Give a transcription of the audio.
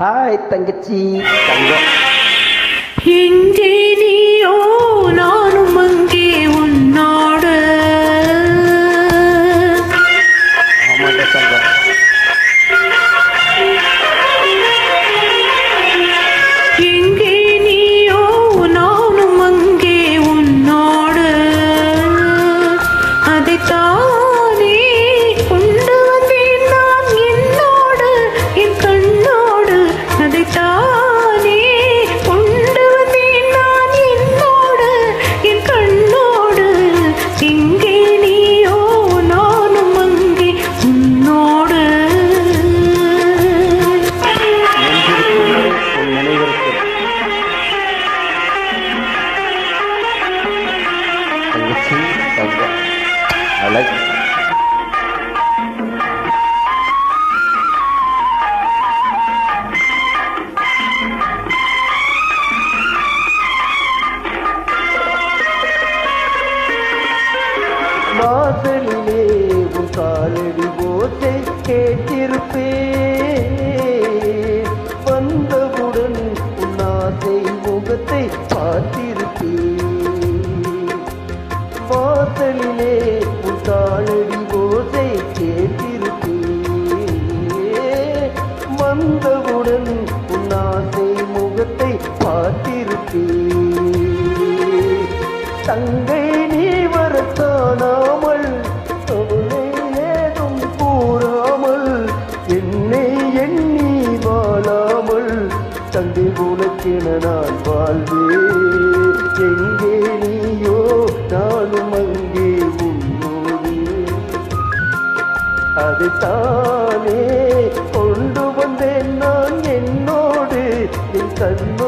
Hi தங்கச்சி தங்கம். எங்கே நீயோ நானும் அங்கே உன்னோடு. ஆமாண்ட தங்கம். எங்கே நீயோ நானும் அங்கே உன்னோடு. அதைத்தானே கொண்டு வந்தேன் நான் என்னோடு என் கண்ணோடு. அதைத்தானே கொண்டு வந்தேன் நான் என்னோடு என் கண்ணோடு. எங்கே நீயோ நானும் அங்கே உன்னோடு. உன் நினைவிற்கு தங்கச்சி தங்கம் அழகு. வாசலிலே உன் காலடி ஓசை கேட்டிருப்பேன். வந்தவுடன் உன் ஆசை முகத்தை பார்த்திருப்பேன். வாசலிலே உன் காலடி ஓசை கேட்டிருப்பேன். வந்தவுடன் உன் ஆசை முகத்தை பார்த்திருப்பேன். தங்கை நீ வரத்தானாமல் அவளை ஏதும் கூறாமல் என்னை எண்ணி வாழாமல் தங்கை உனக்கென நான் வாழ்வேன். எங்கே நீயோ நானும் அங்கே உன்னோடு. அதைத்தானே கொண்டு வந்தேன் நான் என்னோடு என் கண்ணோடு.